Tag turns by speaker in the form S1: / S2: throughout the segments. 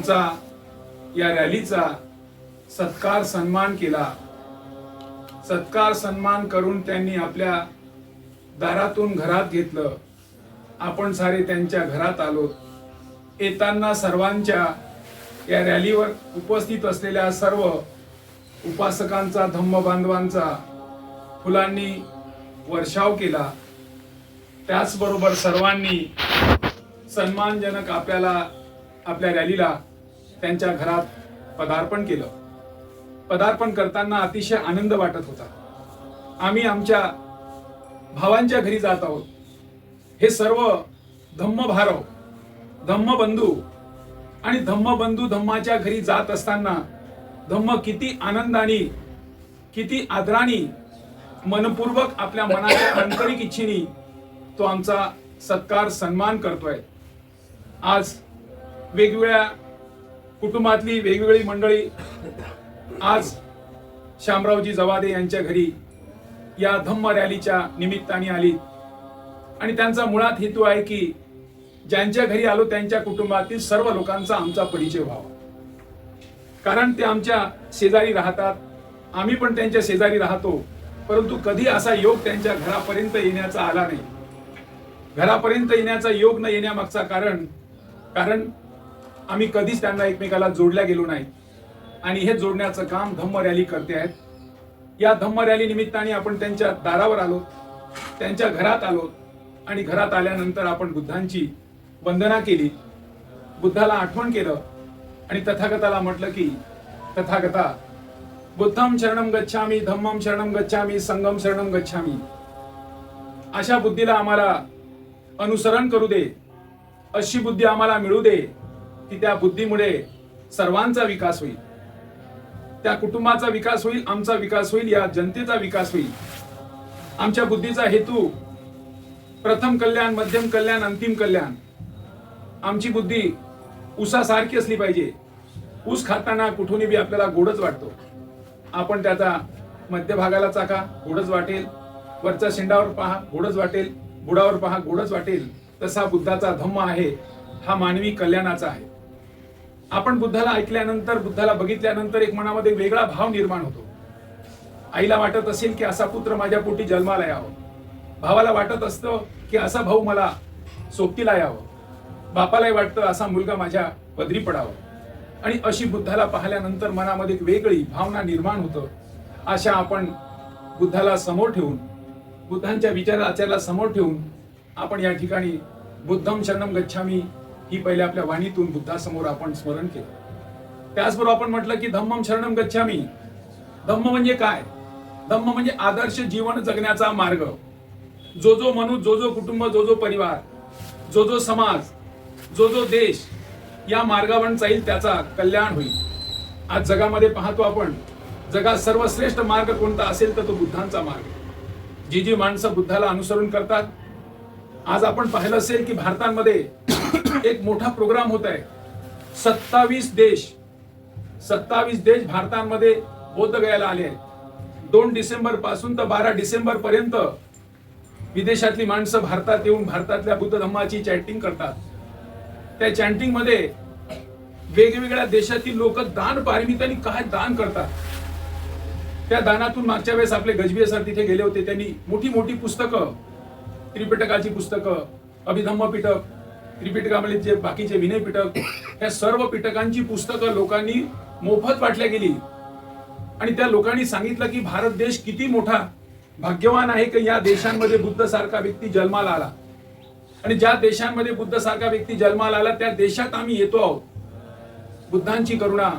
S1: आमचा या रॅलीचा सत्कार सन्मान केला। सत्कार सन्मान करून त्यांनी आपल्या दारातून घरात घेतलं। आपण सारे त्यांच्या घरात आलो। येताना सर्वांच्या या रॅलीवर उपस्थित असलेल्या सर्व उपासकांचा, धम्म बांधवांचा फुलांनी वर्षाव केला। त्याचबरोबर सर्वांनी सन्मानजनक आपल्या रॅलीला त्यांच्या घरात पदार्पण केलं। पदार्पण करताना अतिशय आनंद वाटत होता। आम्ही आमच्या भावांच्या घरी जात आहोत। हे सर्व धम्म भारव, धम्म बंधू आणि धम्म बंधू धम्माच्या घरी जात असताना धम्म किती आनंदाने, किती आदराने, मनपूर्वक आपल्या मनाच्या आंतरिक इच्छेने तो आमचा सत्कार सन्मान करतोय। आज वेगवेगळ्या कुटुंबातली वेगवेगळी मंडळी आज शामरावजी जवादे यांच्या घरी या धम्म रॅलीच्या निमित्ताने आली आणि त्यांचा मुळात हेतू आहे की ज्यांच्या घरी आलो त्यांच्या कुटुंबातील सर्व लोकांचा आमचा परिचय व्हावा। कारण ते आमच्या शेजारी राहतात, आम्ही पण त्यांच्या शेजारी राहतो, परंतु कधी असा योग त्यांच्या घरापर्यंत येण्याचा आला नाही। घरापर्यंत येण्याचा योग न येण्यामागचा कारण आम्ही कधीच त्यांना एकमेकाला जोडल्या गेलो नाही आणि हे जोडण्याचं काम धम्म रॅली करते आहेत। या धम्म रॅली निमित्ताने आपण त्यांच्या दारावर आलो, त्यांच्या घरात आलो आणि घरात आल्यानंतर आपण बुद्धांची वंदना केली, बुद्धाला आठवण केलं आणि तथागताला म्हटलं की तथागता, बुद्धम शरणम गच्छामी, धम्मम शरणम गच्छामी, संघम शरणम गच्छामी। अशा बुद्धीला आम्हाला अनुसरण करू दे, अशी बुद्धी आम्हाला मिळू दे की त्या बुद्धीमुळे सर्वांचा विकास होईल, त्या कुटुंबाचा विकास होईल, आमचा विकास होईल, या जनतेचा विकास होईल। आमच्या बुद्धीचा हेतू प्रथम कल्याण, मध्यम कल्याण, अंतिम कल्याण। आमची बुद्धी ऊसासारखी असली पाहिजे। ऊस खाताना कुठूनही बी आपल्याला गोडच वाटतो। आपण त्याचा मध्य भागाला चाका, गोडच वाटेल, वरच्या शेंडावर पहा, गोडच वाटेल, बुडावर पहा, गोडच वाटेल। तसा बुद्धाचा धम्म आहे, हा मानवी कल्याणाचा आहे। आपण बुद्धाला ऐकल्यानंतर, बुद्धाला बघितल्यानंतर एक मनामध्ये वेगळा भाव निर्माण होतो। आईला वाटत असेल की असा पुत्र माझ्या पोटी जन्माला यावं, भावाला वाटत असतं की असा भाऊ मला सोबतीला यावं, बापालाही वाटतं असा मुलगा माझ्या पदरी पडावं। आणि अशी बुद्धाला पाहिल्यानंतर मनामध्ये एक वेगळी भावना निर्माण होतं। अशा आपण बुद्धाला समोर ठेवून, बुद्धांच्या विचार आचाराला समोर ठेवून आपण या ठिकाणी बुद्धम शरणम गच्छामी ही पहिल्या आपल्या वाणीतून बुद्धासमोर आपण स्मरण केलं। त्याचबरोबर आपण म्हटलं की धम्मम शरणम गच्छामी। धम्म म्हणजे काय? धम्म म्हणजे आदर्श जीवन जगण्याचा मार्ग। जो जो मनुष्य, जो जो कुटुंब, जो जो परिवार, जो जो समाज, जो जो देश या मार्गावर जाईल त्याचा कल्याण होईल। आज जगामध्ये पाहतो आपण, जगात सर्वश्रेष्ठ मार्ग कोणता असेल तर तो बुद्धांचा मार्ग। जी जी माणसं बुद्धाला अनुसरण करतात, आज आपण पाहिलं असेल की भारतामध्ये एक मोठा प्रोग्राम होत आहे। 27 देश भारतामध्ये बौद्ध गयाला आले आहेत। 2 डिसेंबर पासून तर 12 डिसेंबर पर्यंत विदेशातली माणसं भारतात येऊन भारतातल्या बुद्ध धम्माची चॅटिंग करतात। त्या चॅटिंग मध्ये वेगवेगळ्या देशातील लोक दान पारमितांनी काय दान करतात। त्या दानातून मागच्या वेळेस आपले गजबीये सर तिथे गेले होते। त्यांनी मोठी मोठी पुस्तकं, त्रिपिटकाची पुस्तकं, अभिधम्म पिटक, त्रिपिटकामध्ये जे बाकीचे विनय पिटक, या सर्व पिटकांची पुस्तकं लोकांनी मोफत वाटल्या गेली। आणि त्या लोकांनी सांगितलं की भारत देश किती मोठा भाग्यवान आहे की या देशांमध्ये बुद्ध सारखा व्यक्ती जन्माला आला। आणि ज्या देशांमध्ये बुद्ध सारखा व्यक्ती जन्माला आला त्या देशात आम्ही येतो आहोत। बुद्धांची करुणा,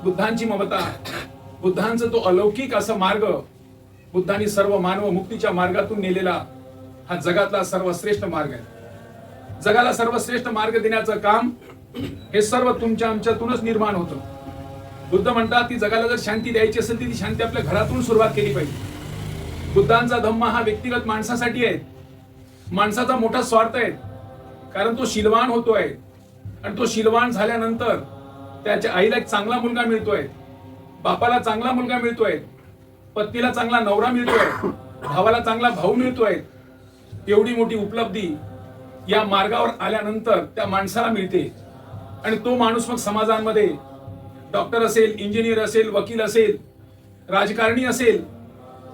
S1: बुद्धांची ममता, बुद्धांचा तो अलौकिक असा मार्ग, बुद्धांनी सर्व मानव मुक्तीच्या मार्गातून नेलेला हा जगातला सर्वश्रेष्ठ मार्ग आहे। जगाला सर्वश्रेष्ठ मार्ग देण्याचं काम हे सर्व तुमच्या आमच्यातूनच निर्माण होतं। बुद्ध म्हणतात की जगाला जर शांती द्यायची असेल तर ती शांती आपल्या घरातून सुरुवात केली पाहिजे। बुद्धांचा धम्म हा व्यक्तिगत माणसासाठी आहे। माणसाचा मोठा स्वार्थ आहे, कारण तो शीलवान होतोय आणि तो शीलवान झाल्यानंतर त्याच्या आईला एक चांगला मुलगा मिळतोय, बापाला चांगला मुलगा मिळतोय, पत्नीला चांगला नवरा मिळतोय, भावाला चांगला भाऊ मिळतोय। एवढी मोठी उपलब्धी या मार्गावर आल्यानंतर त्या माणसाला मिळते। आणि तो माणूस मग समाजांमध्ये डॉक्टर असेल, इंजिनियर असेल, वकील असेल, राजकारणी असेल,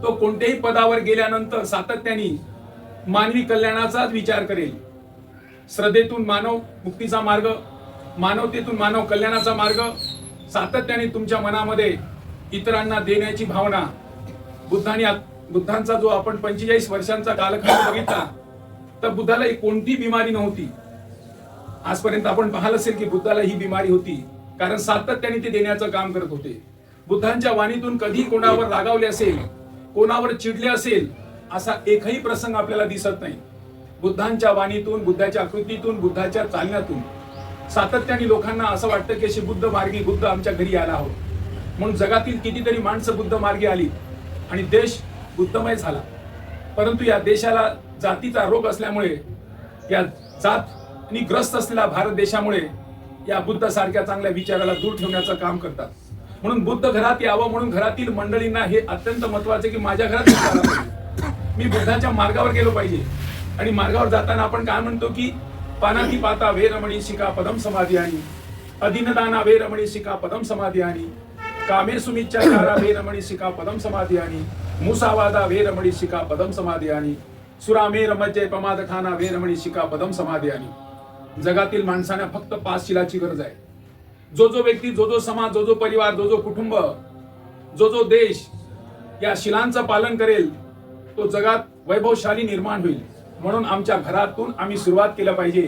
S1: तो कोणत्याही पदावर गेल्यानंतर सातत्याने मानवी कल्याणाचाच विचार करेल. श्रद्धेतून मानव मुक्तीचा मार्ग, मानवतेतून मानव कल्याणाचा मार्ग सातत्याने तुमच्या मनामध्ये इतरांना देण्याची भावना. बुद्धांचा जो आपण 45 वर्षांचा कालखंड बघितला तर बुद्धाला एक कोणती बिमारी नव्हती. आजपर्यंत आपण पाहिलं असेल की बुद्धाला ही बिमारी होती, कारण सातत्याने ते देण्याचं काम करत होते. बुद्धांच्या वाणीतून कधी कोणावर रागावले असेल, कोणावर चिडले असेल असा एकही प्रसंग आपल्याला दिसत नाही. बुद्धांच्या वाणीतून, बुद्धाच्या कृतीतून, बुद्धाच्या चालण्यातून सातत्याने लोकांना असं वाटतं की अशी बुद्ध मार्गी बुद्ध आमच्या घरी आला आहोत. म्हणून जगातील कितीतरी माणसं बुद्ध मार्गी आली आणि देश बुद्धमय झाला. परंतु या देशाला जातीचा रोग असल्यामुळे, या जात ग्रस्त असलेल्या भारत देशामुळे या बुद्ध सारख्या चांगल्या विचाराला दूर ठेवण्याचं काम करतात. म्हणून बुद्ध घरात यावं म्हणून घरातील मंडळींना हे अत्यंत महत्वाचे की माझ्या घरात बुद्ध आला पाहिजे, मी बुद्धाच्या मार्गावर गेलो पाहिजे. आणि मार्गावर जाताना आपण काय म्हणतो की पानाती पाता वेरमणी शिका पदम समाधियानी, अदिनदाना वेरमणी शिका पदम समाधियानी, कामे सुमिच्चाचारा वेरमणी शिका पदम समाधियानी, मुसावादा वेरमणी शिका पदम समाधियानी, सुरामेर मज्जय प्रमादखाना वेरमणी शिका पदम समाधियानी. जगातील माणसांना फक्त 5 शिलाची गरज आहे. जो जो व्यक्ती, जो जो समाज, जो जो परिवार, जो जो कुटुंब, जो जो देश या शिलांचं पालन करेल तो जगात वैभवशाली निर्माण होईल. म्हणून आमच्या घरातून आम्ही सुरुवात केलं पाहिजे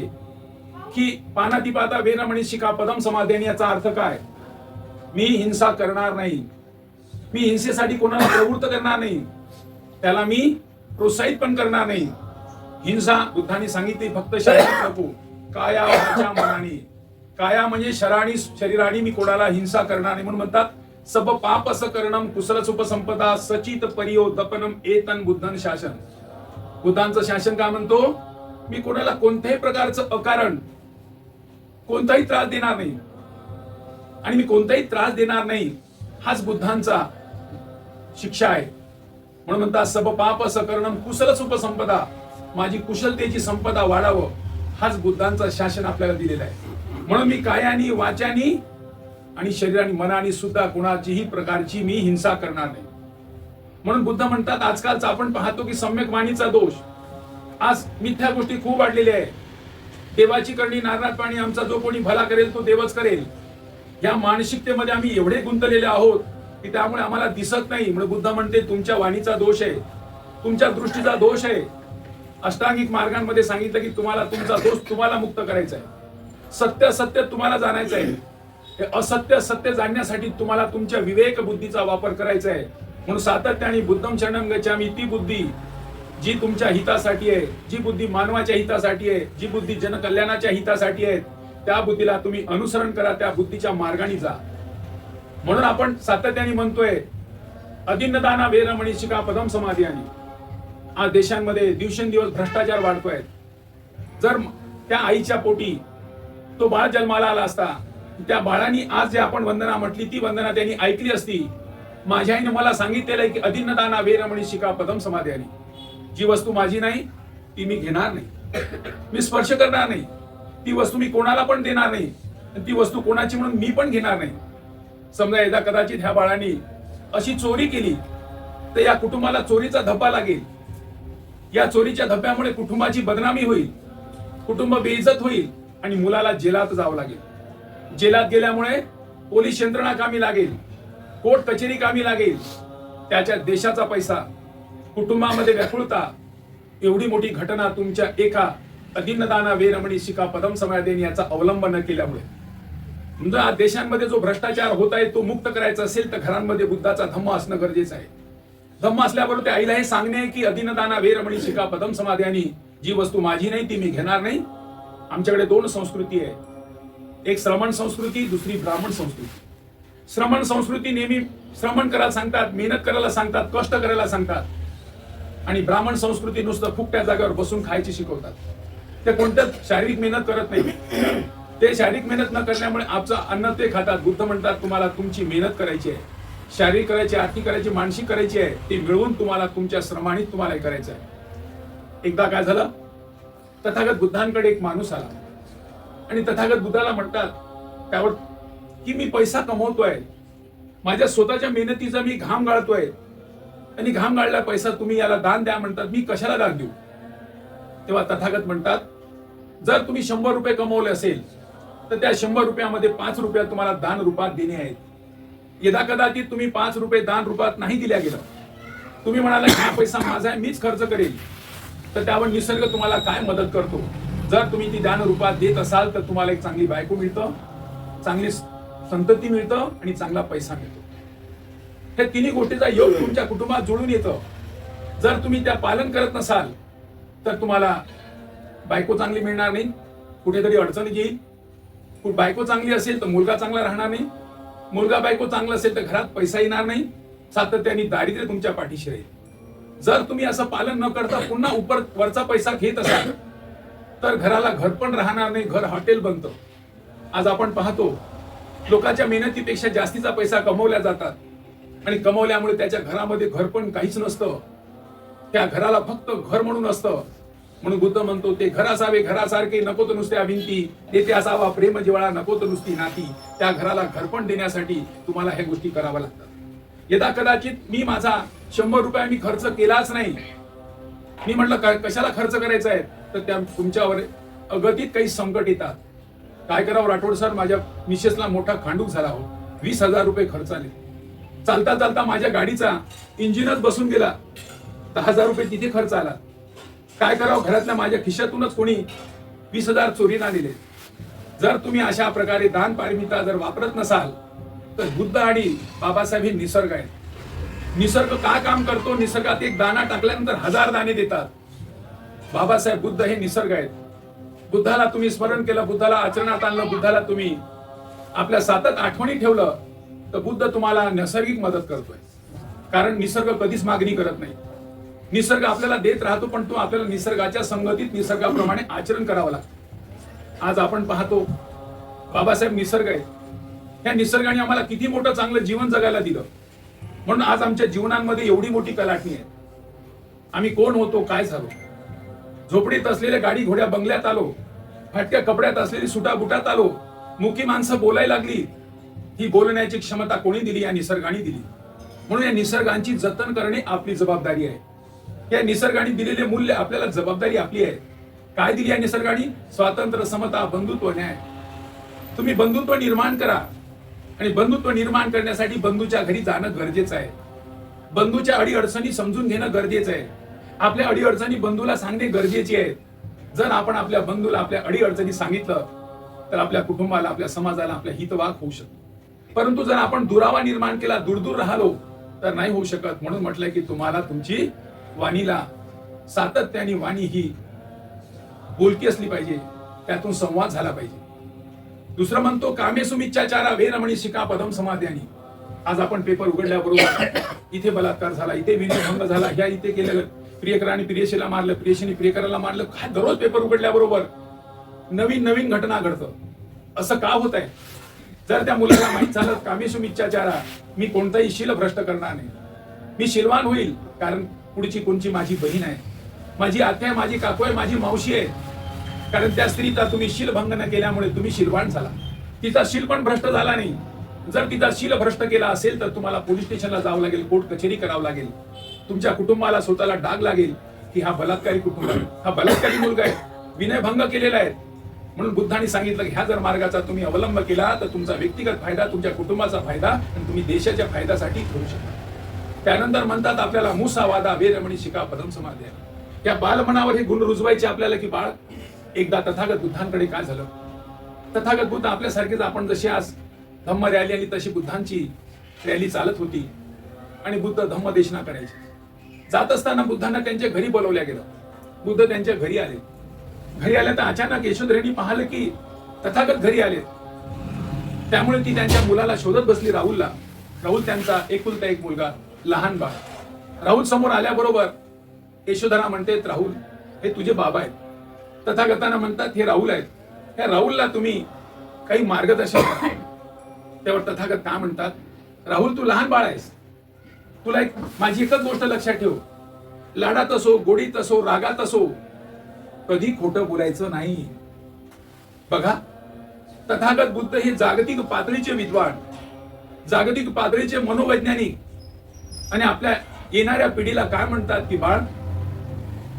S1: की पानाती पाता वेरमणी शिका पदम समाधियानी. याचा अर्थ काय? मी हिंसा करणार नाही, मी हिंसेसाठी कोणाला प्रवृत्त करणार नाही, त्याला मी प्रोत्साहित पण करणार नाही. हिंसा बुद्धांनी सांगितली फक्त शारीरिक नको, काया वाचा मनाने. काया म्हणजे शरीराने मी कोणाला हिंसा करणार नाही. म्हणून म्हणतात सब पाप अस करणम कुशल सुपसंपदा सचित परियो दपनम एतन बुद्धन शासन. बुद्धांचं शासन काय म्हणतो? मी कोणाला कोणत्याही प्रकारचं अकारण कोणताही त्रास देणार नाही आणि मी कोणताही त्रास देणार नाही. हाच बुद्धांचा शिक्षा आहे. म्हणून म्हणतात सब पाप अस करणम कुशल सुपसंपदा, माझी कुशलतेची संपदा वाढावं, हाच बुद्धांचं शासन आपल्याला दिलेलं आहे. म्हणून मी कायानी, वाचानी आणि शरीराने, मनाने सुद्धा कोणाचीही प्रकारची मी हिंसा करणार नाही. म्हणून बुद्ध म्हणतात आजकालचा आपण पाहतो की सम्यक वाणीचा दोष, आज मिथ्या गोष्टी खूप वाढलेल्या आहे. देवाची करणी नारळात पाणी, आमचा जो कोणी भला करेल तो देवच करेल. या मानसिकतेमध्ये आम्ही एवढे गुंतलेले आहोत की त्यामुळे आम्हाला दिसत नाही. म्हणून बुद्ध म्हणते तुमच्या वाणीचा दोष आहे, तुमच्या दृष्टीचा दोष आहे. अष्टांगिक मार्गांमध्ये सांगितलं की तुम्हाला तुमचा दोष तुम्हाला मुक्त करायचा आहे. सत्य सत्य तुम्हाला जाणायचं आहे. हे असत्य सत्य जाणण्यासाठी तुम्हाला तुमच्या विवेक बुद्धीचा वापर करायचा आहे. म्हणून सातत्याने बुद्धम शरणम गच्छामि, ती बुद्धी जी तुमच्या हितासाठी आहे, जी बुद्धी मानवाच्या हितासाठी आहे, जी बुद्धी जनकल्याणाच्या हितासाठी आहे, त्या बुद्धीला तुम्ही अनुसरण करा, त्या बुद्धीच्या मार्गाने जा. म्हणून आपण सातत्याने म्हणतोय अदिन्नदाना वेरमणी शिका पदम समाधियानी. आज देशांमध्ये दिवसेंदिवस भ्रष्टाचार वाढतोय. जर त्या आईच्या पोटी तो बाळ जन्माला आला असता, त्या बाळाने आज जे आपण वंदना म्हटली ती वंदना त्यांनी ऐकली असती. माझ्या आईने मला सांगितलेलं आहे की अदिन्नदाना वेरमणी शिका पदम समाधियानी. जी वस्तू माझी नाही ती मी घेणार नाही, मी स्पर्श करणार नाही. ती वस्तू मी कोणाला पण देणार नाही, ती वस्तू कोणाची म्हणून मी पण घेणार नाही. समजा एकदा कदाचित ह्या बाळाने अशी चोरी केली तर या कुटुंबाला चोरीचा धब्बा लागेल. या चोरीच्या धब्ब्यामुळे कुटुंबाची बदनामी होईल, कुटुंब बेइज्जत होईल आणि मुलाला जेलात जावं लागेल. जेलात गेल्यामुळे पोलीस यंत्रणा कामी लागेल, कोर्ट कचेरी कामी लागेल. त्याच्या देशाचा पैसा कुटुंबामध्ये व्याकुळता. एवढी मोठी घटना तुमच्या एका अदिन्नदाना वेरमणी शिका पदम समाधियानी याचा अवलंब न केल्यामुळे. म्हणजे आज देशांमध्ये जो भ्रष्टाचार होत आहे तो मुक्त करायचा असेल तर घरांमध्ये बुद्धाचा धम्म असणं गरजेचं आहे. धम्म असल्याबरोबर त्या आईला हे सांगणे की अदिन्नदाना वेरमणी शिका पदम समाधियानी, जी वस्तू माझी नाही ती मी घेणार नाही. आमच्याकडे 2 संस्कृती आहे, एक श्रमण संस्कृती, दुसरी ब्राह्मण संस्कृती. श्रमण संस्कृती नेहमी श्रमण करायला सांगतात, मेहनत करायला सांगतात, कष्ट करायला सांगतात. आणि ब्राह्मण संस्कृती नुसतं फुकट्या जागेवर बसून खायची शिकवतात. ते कोणत्याच शारीरिक मेहनत करत नाही. ते शारीरिक मेहनत न करण्यामुळे आमचं अन्न ते खातात. बुद्ध म्हणतात तुम्हाला तुमची मेहनत करायची आहे, शारीरिक करायची, आर्थिक करायची, मानसिक करायची आहे. ती मिळवून तुम्हाला तुमच्या श्रमाने तुम्हाला करायचं आहे. एकदा काय झालं, तथागत बुद्धांकडे एक माणूस आला आणि तथागत बुद्धाला म्हणतात त्यावर की मी पैसा कमवतोय, माझ्या स्वतःच्या मेहनतीचा मी घाम गाळतोय आणि घाम गाळला पैसा तुम्ही याला दान द्या म्हणतात, मी कशाला दान देऊ? तेव्हा तथागत म्हणतात, जर तुम्ही 100 रुपये कमवले असेल तर त्या 100 रुपयामध्ये 5 रुपये तुम्हाला दान रूपात देणे आहेत. यदा कदाचित तुम्ही 5 रुपये दान रूपात नाही दिल्या गेलं, तुम्ही म्हणाला हा पैसा माझा आहे, मीच खर्च करेल, तर त्यावर निसर्ग तुम्हाला काय मदत करतो? जर तुम्ही ती दान रूपात देत असाल तर तुम्हाला एक चांगली बायको मिळतं, चांगली संतती मिळतं आणि चांगला पैसा मिळतो. हे तिन्ही गोष्टीचा योग तुमच्या कुटुंबात जुळून येतं. जर तुम्ही त्या पालन करत नसाल तर तुम्हाला बायको चांगली मिळणार नाही, कुठेतरी अडचण येईल. बायको चांगली असेल तर मुलगा चांगला राहणार नाही, मुलगा बायको चांगला असेल तर घरात पैसा येणार नाही, सातत्याने दारिद्र्य तुमच्या पाठीशी राहील. जर तुम्ही असं पालन न करता पुन्हा वरचा पैसा घेत असाल तर घराला घर पण राहणार नाही, घर हॉटेल बनतं. आज आपण पाहतो लोकांच्या मेहनतीपेक्षा जास्तीचा पैसा कमवल्या जातात आणि कमवल्यामुळे त्याच्या घरामध्ये घर पण काहीच नसतं, त्या घराला फक्त घर म्हणून असतं. म्हणून बुद्ध म्हणतो, ते घर असावे घरासारखे, नको तर नुसत्या भिंती, तेथे असावा प्रेम जिव्हाळा, नको तर नुसती नाती. त्या घराला घरपण देण्यासाठी तुम्हाला ह्या गोष्टी कराव्या लागतात. यदा कदाचित मी माझा 100 रुपये मी खर्च केलाच नाही, मी म्हटलं कशाला खर्च करायचा आहे, तर त्या तुमच्यावर अगतिक काही संकट येतात. काय करावं राठोड सर, माझ्या मिसेसला मोठा खांडूक झाला हो, 20,000 रुपये खर्च आले. चालता चालता माझ्या गाडीचा इंजिनच बसून गेला, 10,000 रुपये तिथे खर्च आला. काय करावं, घरातल्या माझ्या खिशातूनच कोणी 20,000 चोरीला आलेले. जर तुम्ही अशा प्रकारे दान पारमिता जर वापरत नसाल तर बुद्ध आणि बाबासाहेब हे निसर्ग आहेत. निसर्ग का काम करतो? निसर्गात एक दाना टाकल्यानंतर 1000 दाणे देतात. बाबासाहेब बुद्ध हे निसर्ग आहेत. बुद्धाला तुम्ही स्मरण केलं, बुद्धाला आचरणात आणलं, बुद्धाला तुम्ही आपल्या सातत आठवणी ठेवलं तर बुद्ध तुम्हाला नैसर्गिक मदत करतोय. कारण निसर्ग कधीच मागणी करत नाही, निसर्ग आपल्याला देत राहतो, पण तो आपल्याला निसर्गाच्या संगतीत निसर्गाप्रमाणे आचरण करावं लागतं. आज आपण पाहतो बाबासाहेब निसर्ग आहे, या निसर्गाने आम्हाला किती मोठं चांगलं जीवन जगायला दिलं. म्हणून आज आमच्या जीवनांमध्ये एवढी मोठी कलाटणी आहे. आम्ही कोण होतो, काय झालो, झोपडीत असलेल्या गाडी घोड्या बंगल्यात आलो, फाटक्या कपड्यात असलेली सुटा बुटात आलो, मुकी माणसं बोलायला लागली. ही बोलण्याची क्षमता कोणी दिली? या निसर्गाने दिली. म्हणून या निसर्गांची जतन करणे आपली जबाबदारी आहे. या निसर्गाने दिलेले मूल्य आपल्याला जबाबदारी आपली आहे. काय दिली या निसर्गाने? स्वातंत्र्य, समता, बंधुत्व, न्याय. तुम्ही बंधुत्व निर्माण करा आणि बंधुत्व निर्माण करण्यासाठी बंधूच्या घरी जाणं गरजेचं आहे. बंधूच्या अडीअडचणी समजून घेणं गरजेचं आहे. आपल्या अडीअडचणी बंधूला सांगणे गरजेचे आहे. जर आपण आपल्या बंधूला आपल्या अडीअडचणी सांगितलं तर आपल्या कुटुंबाला, आपल्या समाजाला आपल्या हितवाग होऊ शकतो. परंतु जर आपण दुरावा निर्माण केला, दूर राहिलो तर नाही होऊ शकत. म्हणून म्हटलंय की तुम्हाला तुमची वाणीला सातत्याने वाणी ही बोलकी असली पाहिजे, त्यातून संवाद झाला पाहिजे. दुसरं म्हणतो, कामेसु मिच्छाचारा वेरमणी शिका पदम समाध्यानी. आज आपण पेपर उघडल्याबरोबर इथे बलात्कार झाला, इथे विनयभंग झाला, ह्या इथे केलं, प्रियकराने प्रियशीला मारलं, प्रियशीने प्रियकराला मारलं. काय दररोज पेपर उघडल्याबरोबर नवीन घटना घडतं. असं का होत आहे? जर त्या मुलाला माहित झालं कामेसु मिच्छाचारा, मी कोणताही शील भ्रष्ट करणार नाही, मी शीलवान होईल, कारण पुढची कोणची माझी बहीण आहे, माझी आत्या आहे, माझी काकू आहे, माझी मावशी आहे. कारण त्या स्त्रीचा तुम्ही शीलभंग न केल्यामुळे तुम्ही शीलवान झाला, तिचा शील पण भ्रष्ट झाला नाही. जर तिचा शील भ्रष्ट केला असेल तर तुम्हाला पोलीस स्टेशनला जावं लागेल, कोर्ट कचेरी करावं लागेल. तुमच्या कुटुंबाला स्वतःला डाग लागेल की हा बलात्कारी कुटुंब आहे, हा बलात्कारी मुलगा आहे, विनयभंग केलेला आहे. म्हणून बुद्धांनी सांगितलं की ह्या जर मार्गाचा तुम्ही अवलंब केला तर तुमचा व्यक्तिगत फायदा, तुमच्या कुटुंबाचा फायदा आणि तुम्ही देशाच्या फायद्यासाठी करू शकता. त्यानंतर म्हणतात आपल्याला मुसावादा वेरमणी शिका पदम समाध्या. त्या बालमनावर हे गुण रुजवायचे आपल्याला की बाळ, एकदा तथागत बुद्धांकडे काय झालं. तथागत बुद्ध आपल्यासारखेच, आपण जशी आज धम्म रॅली आली तशी बुद्धांची रॅली चालत होती आणि बुद्ध धम्मदेशना करायचे. जात असताना बुद्धांना त्यांच्या घरी बोलवल्या गेलं. बुद्ध त्यांच्या घरी आले. घरी आल्या तर अचानक यशोधरेने पाहिलं की तथागत घरी आले. त्यामुळे ती त्यांच्या मुलाला शोधत बसली, राहुलला. राहुल त्यांचा एकुलता एक मुलगा, लहान बाळ. राहुल समोर आल्याबरोबर यशोधरा म्हणते, राहुल हे तुझे बाबा आहेत. तथागतांना म्हणतात हे राहुल आहेत, ह्या राहुलला तुम्ही काही मार्गदर्शन करा. तेव्हा तथागत काय म्हणतात, राहुल तू लहान बाळ आहेस, तुला माझी एकच गोष्ट लक्षात ठेव, लाडात असो, गोडीत असो, रागात असो, कधी खोटं बोलायचं नाही. बघा तथागत बुद्ध हे जागतिक पातळीचे विद्वान, जागतिक पातळीचे मनोवैज्ञानिक, आणि आपल्या येणाऱ्या पिढीला काय म्हणतात की बाळ,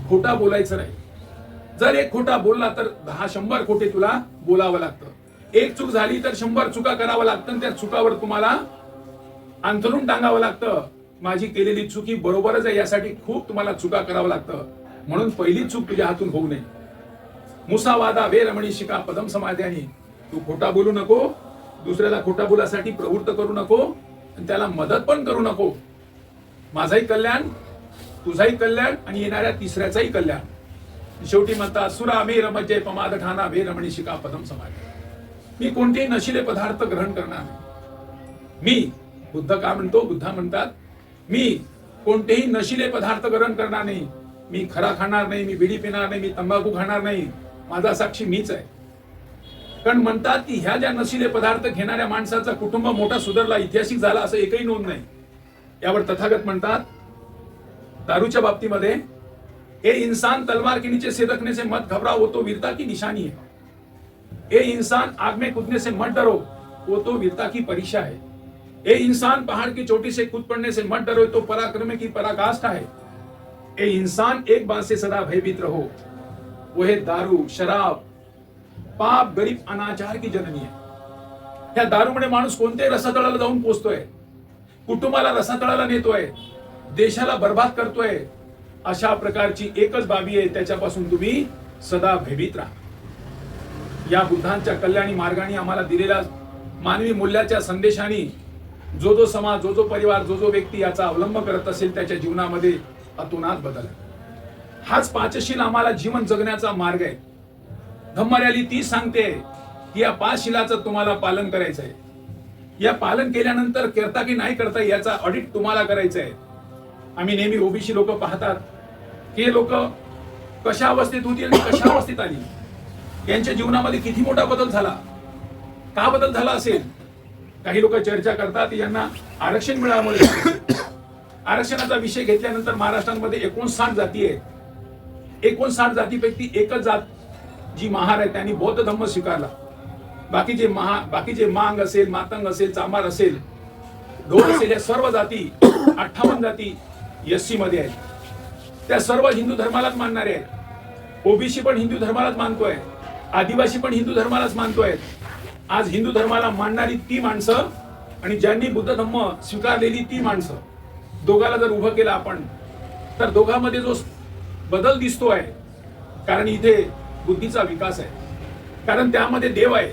S1: खोटा बोलायचं नाही. जर एक खोटा बोलला तर 100 खोटे तुला बोलावं लागतं. एक चूक झाली तर 100 चुका करावं लागतं. त्या चुकावर तुम्हाला अंथरून टांगावं लागतं. माझी केलेली चुकी बरोबरच आहे यासाठी खूप तुम्हाला चुका करावं लागतं. म्हणून पहिली चूक तुझ्या हातून होऊ नये. मुसावादा वेरमणी शिका पदम समाध्यानी. तू खोटा बोलू नको, दुसऱ्याला खोटा बोलासाठी प्रवृत्त करू नको, आणि त्याला मदत पण करू नको. माझाही कल्याण, तुझाही कल्याण, आणि येणाऱ्या तिसऱ्याचाही कल्याण. शेवटी म्हणतात सुरा मे रमजे पमाद ठाना वेरमणी शिका पदम समाध्या. मी कोणतेही नशिले पदार्थ ग्रहण करणार नाही. मी बुद्ध का म्हणतो, बुद्ध म्हणतात मी कोणतेही नशिले पदार्थ ग्रहण करणार नाही. मी खरा खाणार नाही, मी बिडी पिणार नाही, मी तंबाखू खाणार नाही. माझा साक्षी मीच आहे. कारण म्हणतात की ह्या ज्या नशिले पदार्थ घेणाऱ्या माणसाचा कुटुंब मोठा सुधारला, ऐतिहासिक झाला असं एकही नोंद नाही. यावर तथागत म्हणतात दारूच्या बाबतीमध्ये, ए इंसान तलवार के नीचे से रखने से मत घबराओ, वो तो वीरता की निशानी है. ए इंसान आग में कूदने से मत डरो, वो तो वीरता की परीक्षा है. ए इंसान पहाड़ की चोटी से कूद पड़ने से मत डरो, तो पराक्रम की पराकाष्ठा है. ए इंसान एक बात से सदा भयभीत रहो, वो है दारू, शराब, पाप, गरीब, अनाचार की जननी है. त्या दारूमुळे माणूस कोणत्याही रसातळाला जाऊन पोहोचतोय, कुटुंबाला रसातळाला नेतोय, देशाला बर्बाद करतोय. अशा प्रकारची एकच बाबी आहे, त्याच्यापासून तुम्ही सदा भयभीत राहा. या बुद्धांच्या कल्याणी मार्गाने आम्हाला दिलेल्या मानवी मूल्याच्या संदेशाने जो जो समाज, जो जो परिवार, जो जो व्यक्ती याचा अवलंब करत असेल त्याच्या जीवनामध्ये अतोनात बदल आहे. हाच पाचशील आम्हाला जीवन जगण्याचा मार्ग आहे. धम्मरॅली ती सांगते की या 5 शिलाचं तुम्हाला पालन करायचं आहे. या पालन केल्यानंतर करता की नाही करता याचा ऑडिट तुम्हाला करायचं आहे. आम्ही नेहमी ओबीसी लोक पाहतात की हे लोक कशा अवस्थेत होती आणि कशा अवस्थेत आली, यांच्या जीवनामध्ये किती मोठा बदल झाला, का बदल झाला असेल. काही लोक चर्चा करतात यांना आरक्षण मिळाल्यामुळे. आरक्षणाचा विषय घेतल्यानंतर महाराष्ट्रामध्ये 59 जाती आहेत. 59 जातीपैकी एकच जात जी महार आहे त्यांनी बौद्ध धम्म स्वीकारला. बाकीचे मांग असेल, मातंग असेल, चामार असेल, ढोल असेल, या सर्व जाती 58 जाती एससी मध्ये आहेत. त्या सर्व हिंदू धर्मालाच मानणारे आहेत. ओबीसी पण हिंदू धर्मालाच मानतोय, आदिवासी पण हिंदू धर्मालाच मानतोय. आज हिंदू धर्माला मानणारी ती माणसं आणि ज्यांनी बुद्ध धम्म स्वीकारलेली ती माणसं, दोघाला जर उभं केलं आपण, तर दोघांमध्ये जो बदल दिसतोय, कारण इथे बुद्धीचा विकास आहे, कारण त्यामध्ये देव आहे.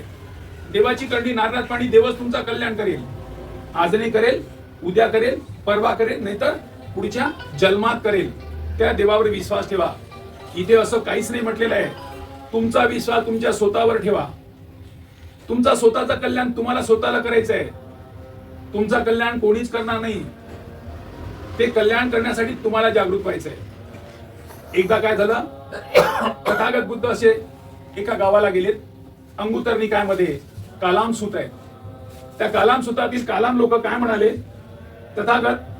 S1: देवाची करणी नारळात पाणी, देवच तुमचा कल्याण करेल. आज नाही करेल, उद्या करेल, परवा करेल, नाहीतर पुढच्या जन्मात करेल. त्या देवावर विश्वास ठेवा. इथे असं काहीच नाही म्हटलेलं आहे. तुमचा विश्वास तुमच्या स्वतःवर ठेवा. तुमचा स्वतःचा कल्याण तुम्हाला स्वतःला करायचं आहे. तुमचा कल्याण कोणीच करणार नाही. ते कल्याण करण्यासाठी तुम्हाला जागृत व्हायचं आहे. एकदा काय झालं, तथागत बुद्ध असे एका गावाला गेलेत. अंगुत्तर निकायमध्ये कालाम सूत आहे. त्या कालाम सूतातील कालाम लोक काय म्हणाले, तथागत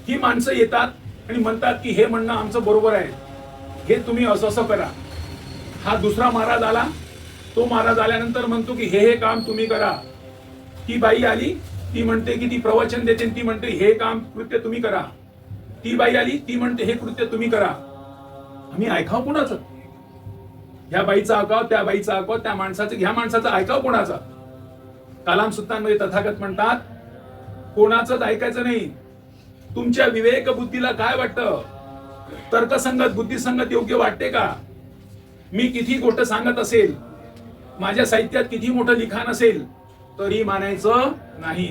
S1: ही माणसं येतात आणि म्हणतात की हे म्हणणं आमचं बरोबर आहे, हे तुम्ही असं असं करा. हा दुसरा महाराज आला, तो महाराज आल्यानंतर म्हणतो की हे काम तुम्ही करा. ती बाई आली, ती म्हणते की ती प्रवचन देते, ती म्हणते हे काम कृत्य तुम्ही करा. ती बाई आली, ती म्हणते हे कृत्य तुम्ही करा. आम्ही ऐकाव कोणाचं? ह्या बाईचा ऐकाव, त्या बाईचा ऐकाव, त्या माणसाचं, ह्या माणसाचं ऐकाव कोणाचा? कालाम सुत्तांमध्ये तथागत म्हणतात कोणाचंच ऐकायचं नाही. तुमच्या विवेक बुद्धीला काय वाटतं? तर्कसंगत, बुद्धिसंगत योग्य वाटते का? मी किती गोष्ट सांगत असेल, माझ्या साहित्यात किती मोठं लिखाण असेल, तरी मानायचं नाही.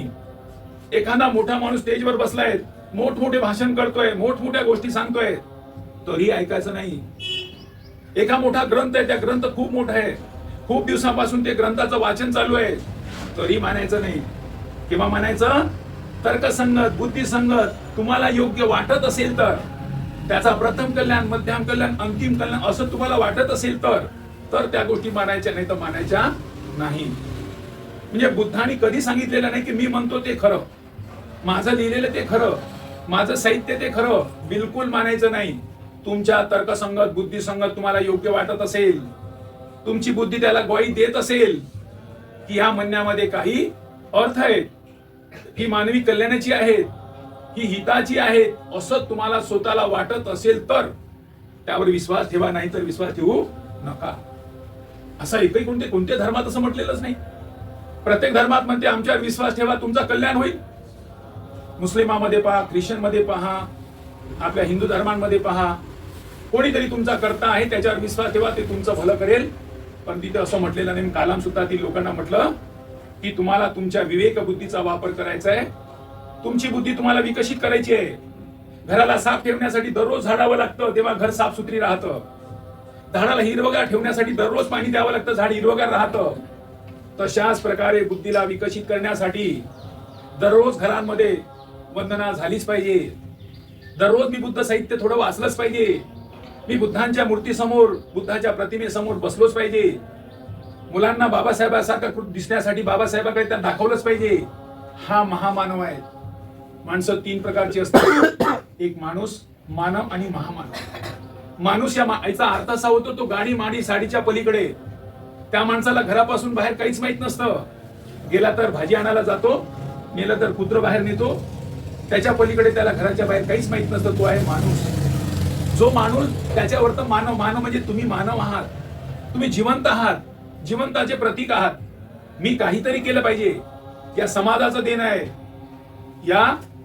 S1: एखादा मोठा माणूस स्टेजवर बसलाय, मोठमोठे भाषण करतोय, मोठमोठ्या गोष्टी सांगतोय, तरी ऐकायचं नाही. एका मोठा ग्रंथ आहे, त्या ग्रंथ खूप मोठा आहे, खूप दिवसापासून ते ग्रंथाचं वाचन चालू आहे, तरी मानायचं नाही. किंवा म्हणायचं तर्कसंगत, बुद्धिसंगत, तुम्हाला योग्य वाटत असेल तर, त्याचा प्रथम कल्याण, मध्यम कल्याण, अंतिम कल्याण असं तुम्हाला वाटत असेल तर त्या गोष्टी मानायच्या, नाही तर मानायच्या नाही. म्हणजे बुद्धांनी कधी सांगितलेलं नाही की मी म्हणतो ते खरं, माझं लिहिलेलं ते खरं, माझं साहित्य ते खरं. बिलकुल मानायचं नाही. तुमच्या तर्कसंगत, बुद्धिसंगत तुम्हाला योग्य वाटत असेल, तुमची बुद्धी त्याला ग्वाही देत असेल की ह्या म्हणण्यामध्ये काही अर्थ आहे, ही मानवी कल्याणाची आहेत, ही हिताची आहेत, असं तुम्हाला स्वतःला वाटत असेल तर त्यावर विश्वास ठेवा, नाही तर विश्वास ठेवू नका. असं एकही कोणत्या धर्मात असं म्हटलेलंच नाही. प्रत्येक धर्मात म्हणते आमच्यावर विश्वास ठेवा, तुमचं कल्याण होईल. मुस्लिमामध्ये पहा, ख्रिश्चन मध्ये पहा, आपल्या हिंदू धर्मांमध्ये पहा, कोणीतरी तुमचा करता आहे त्याच्यावर विश्वास ठेवा, ते तुमचं भलं करेल. पण तिथे असं म्हटलेलं नाही. कालाम सुद्धातील लोकांना म्हटलं की तुम्हाला तुमच्या विवेक बुद्धीचा वापर करायचा आहे, तुमची बुद्धी तुम्हाला विकसित करायची आहे. घराला साफ ठेवण्यासाठी दररोज झाडावं लागतं, तेव्हा घर साफ सुथरी राहतं. झाडाला हिरवगार ठेवण्यासाठी दररोज पाणी द्यावं लागतं, झाड हिरवगार राहतं. तशाच प्रकारे बुद्धीला विकसित करण्यासाठी दररोज घरांमध्ये वंदना झालीच पाहिजे. दररोज मी बुद्ध साहित्य थोडं वाचलंच पाहिजे. मी बुद्धांच्या मूर्तीसमोर, बुद्धाच्या प्रतिमेसमोर बसलोच पाहिजे. मुलांना बाबासाहेबांसारखं दिसण्यासाठी बाबासाहेबांकडे त्या दाखवलंच पाहिजे. हा महामानव आहे. माणसं 3 प्रकारची असतात, एक माणूस, मानव आणि महामानव. माणूस याचा अर्थ असा होतो तो गाडी माडी साडीच्या पलीकडे. त्या माणसाला घरापासून बाहेर काहीच माहित नसतं. गेला तर भाजी आणायला जातो, नेलं तर कुत्र बाहेर नेतो, त्याच्या पलीकडे त्याला घराच्या बाहेर काहीच माहित नसतं. तो आहे माणूस. जो माणूस त्याच्यावर तर मानव. मानव म्हणजे तुम्ही मानव आहात, तुम्ही जिवंत आहात, जिवंताचे प्रतीक आहात. मी काहीतरी केलं पाहिजे. या समाजाचं देणं आहे, या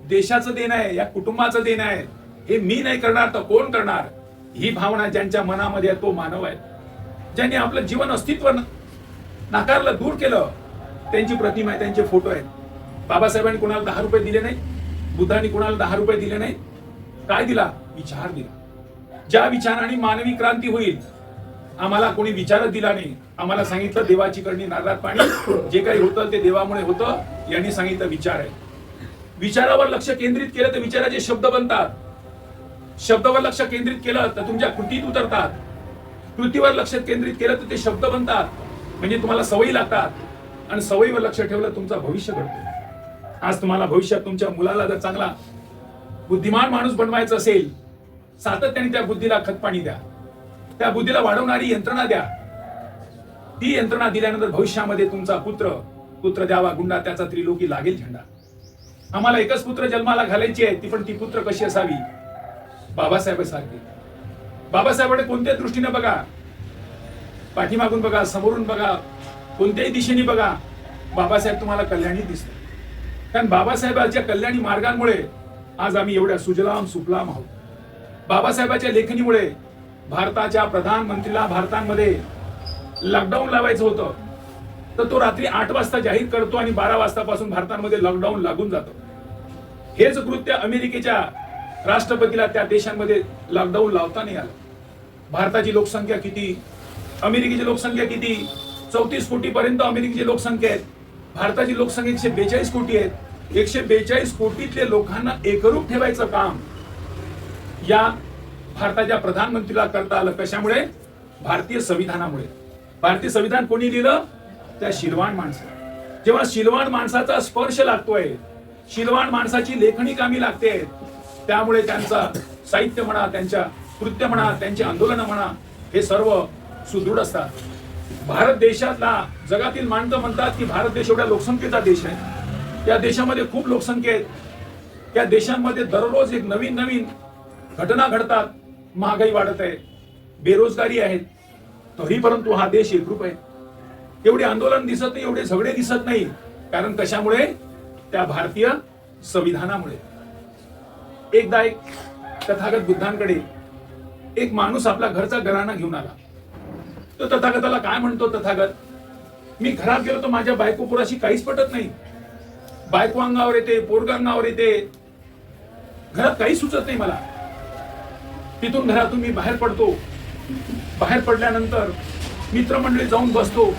S1: देशाचं देणं आहे, या कुटुंबाचं देणं आहे. हे मी नाही करणार तर कोण करणार? ही भावना ज्यांच्या मनामध्ये आहे तो मानव आहे. ज्यांनी आपलं जीवन अस्तित्व नाकारलं, दूर केलं, त्यांची प्रतिमा आहे, त्यांचे फोटो आहेत. बाबासाहेबांनी कोणाला 10 रुपये दिले नाही, बुद्धांनी कोणाला 10 रुपये दिले नाही. काय दिला? विचार दिला. ज्या विचाराने मानवी क्रांती होईल, आम्हाला कोणी विचारच दिला नाही. आम्हाला सांगितलं देवाची करणी नारळात पाणी, जे काही होतं ते देवामुळे होतं. यांनी सांगितलं विचार आहे. विचारावर लक्ष केंद्रित केलं तर विचाराचे शब्द बनतात. शब्दावर लक्ष केंद्रित केलं तर तुमच्या कृतीत उतरतात. कृतीवर लक्ष केंद्रित केलं तर ते शब्द बनतात. म्हणजे तुम्हाला सवयी लागतात, आणि सवयीवर लक्ष ठेवलं तुमचं भविष्य घडतं. आज तुम्हाला भविष्यात तुमच्या मुलाला जर चांगला बुद्धिमान माणूस बनवायचं असेल, सातत्याने त्या बुद्धीला खतपाणी द्या, त्या बुद्धीला वाढवणारी यंत्रणा द्या. ती यंत्रणा दिल्यानंतर भविष्यामध्ये तुमचा पुत्र द्यावा गुंडा, त्याचा त्रिलोकी लागेल झेंडा. आम्हाला एकच पुत्र जन्माला घालायची आहे, ती पुत्र कशी असावी? बाबासाहेबांसारखी. बाबासाहेबांकडे कोणत्या दृष्टीने बघा, पाठीमागून बघा, समोरून बघा, कोणत्याही दिशेने बघा, बाबासाहेब तुम्हाला कल्याणी दिसतात. कारण बाबासाहेबांच्या कल्याणी मार्गांमुळे आज आम्ही एवढ्या सुजलाम सुफलाम आहोत. बाबासाहेबांच्या लेखणीमुळे भारताच्या प्रधानमंत्रीला भारतामध्ये लॉकडाऊन लावायचं होतं, तर तो रात्री 8 वाजता जाहीर करतो आणि 12 वाजतापासून भारतामध्ये लॉकडाऊन लागून जातं. हेच कृत्य अमेरिकेच्या राष्ट्रपतीला त्या देशांमध्ये लॉकडाऊन लावता नाही आलं. भारताची लोकसंख्या किती, अमेरिकेची लोकसंख्या किती? 34 कोटी पर्यंत अमेरिकेची लोकसंख्या आहे. भारताची लोकसंख्या 142 कोटी आहे. 142 कोटीतले लोकांना एकरूप ठेवायचं काम या भारताच्या प्रधानमंत्रीला करता आलं. कशामुळे? भारतीय संविधानामुळे. भारतीय संविधान कोणी लिहिलं? त्या शीलवान माणसाला. जेव्हा शीलवान माणसाचा स्पर्श लागतोय, शीलवान माणसाची लेखणी कामी लागते, त्यामुळे त्यांचा साहित्य म्हणा, त्यांच्या कृत्य म्हणा, त्यांचे आंदोलन म्हणा, हे सर्व सुदृढ असतात. भारत देशातला जगातील माणसं म्हणतात की भारत देश एवढ्या लोकसंख्येचा देश आहे. या देशामध्ये खूप लोकसंख्या आहेत. या देशांमध्ये दररोज एक नवीन घटना घडतात. महागाई वाढत आहे, बेरोजगारी आहे, तरी परंतु हा देश एकरूप आहे. एवढे आंदोलन दिसत नाही, एवढे झगडे दिसत नाही. कारण कशामुळे? त्या भारतीय संविधानामुळे. एकदा एक तथागत बुद्धांकडे एक माणूस आपला घरचा घराणा घेऊन आला. तो तथागताला काय म्हणतो तथागत, मी घरात गेलो तर माझ्या बायको पुराशी काहीच पटत नाही. बायको अंगावर येते, पोरग अंगावर येते, घरात काही सुचत नाही मला. तिथून घरातून मी बाहेर पडतो. बाहेर पडल्यानंतर मित्रमंडळी जाऊन बसतो.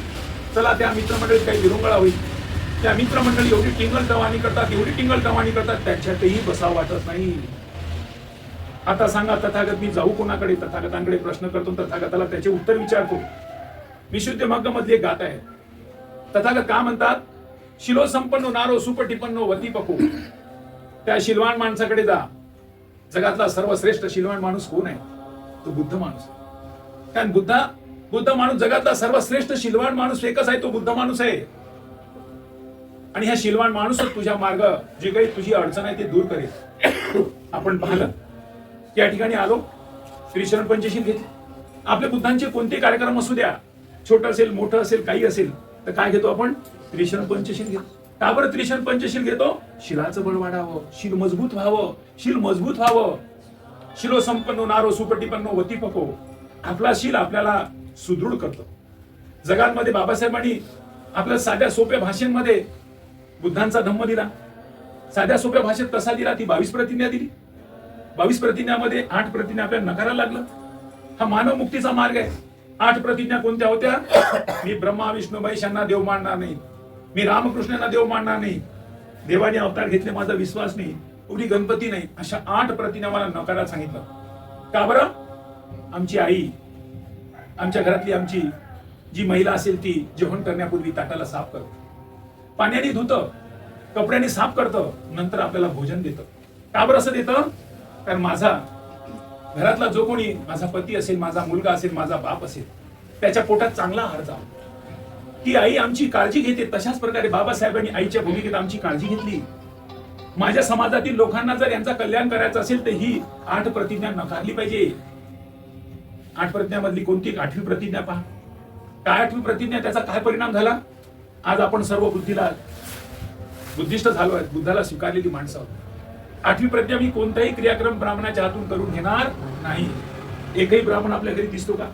S1: चला त्या मित्रमंडळीत काही विरंगुळा होईल. त्या मित्रमंडळी एवढी टिंगल टवाणी करतात, त्याच्यातही बसावं वाटत नाही. आता सांगा तथागत मी जाऊ कोणाकडे? तथागतांकडे प्रश्न करतो, तथागताला त्याचे उत्तर विचारतो. विशुद्ध मग्ग मधली गात आहे. तथागत का म्हणतात? शिलो संपन्नो नारो सुपटिपन्नो वती पको. त्या शिलवान माणसाकडे जा. जगातला सर्वश्रेष्ठ शिलवान माणूस कोण आहे? तो बुद्ध माणूस. कारण बुद्ध माणूस जगातला सर्वश्रेष्ठ शीलवान माणूस एकच आहे, तो बुद्ध माणूस आहे. आणि ह्या शीलवान माणूसच तुझ्या मार्ग जे काही तुझी अडचण आहे ते दूर करेल. आपण पाहिलं या ठिकाणी आलो, त्रिशरण पंचशील घेतले. आपल्या बुद्धांचे कोणते कार्यक्रम असू द्या, छोटं असेल मोठं असेल काही असेल, तर काय घेतो आपण? त्रिशरण पंचशील घेतो. का बरं त्रिशरण पंचशील घेतो? शिलाचं बळ वाढावं, शील मजबूत व्हावं, शील मजबूत व्हावं. शिलो संपन्नो नारो सुपटिपन्नो वतीपको. आपला शील आपल्याला सुदृढ करतो. जगांमध्ये बाबासाहेबांनी आपल्या साध्या सोप्या भाषेमध्ये बुद्धांचा धम्म दिला. साध्या सोप्या भाषेत कसा दिला? ती 22 प्रतिज्ञा दिली. 22 प्रतिज्ञामध्ये 8 प्रतिज्ञा आपल्याला नकारायला लागलं. हा मानव मुक्तीचा मार्ग आहे. 8 प्रतिज्ञा कोणत्या होत्या? मी ब्रह्मा विष्णू महेशांना देव मानणार नाही, मी रामकृष्णांना देव मानणार नाही, देवाने अवतार घेतले माझा विश्वास नाही, उडी गणपती नाही, अशा 8 प्रतिज्ञा मला नकारायला सांगितलं. का बरं? आमची आई, आमच्या घरातली आमची जी महिला असेल ती जेवण करण्यापूर्वी ताटाला साफ करतं, पाण्याने धुतं, कपड्याने साफ करतं, नंतर आपल्याला भोजन देतं. का बरं असं देतं? कारण माझा घरातला जो कोणी माझा पती असेल, माझा मुलगा असेल, माझा बाप असेल, त्याच्या पोटात चांगला आहार जावा. ती आई आमची काळजी घेते. तशाच प्रकारे बाबासाहेबांनी आईच्या भूमिकेत आमची काळजी घेतली. माझ्या समाजातील लोकांना जर यांचा कल्याण करायचं असेल तर ही 8 प्रतिज्ञा नकारली पाहिजे. 8 प्रतिज्ञामधली कोणती? 8वी प्रतिज्ञा पहा. काय 8वी प्रतिज्ञा? त्याचा काय परिणाम झाला? आज आपण सर्व बुद्धिस्ट झालो आहे, बुद्धाला स्वीकारलेली माणसं आहोत. 8वी प्रतिज्ञा, मी कोणताही क्रियाक्रम ब्राह्मणाच्या हातून करून घेणार नाही. एकही ब्राह्मण आपल्या घरी दिसतो का?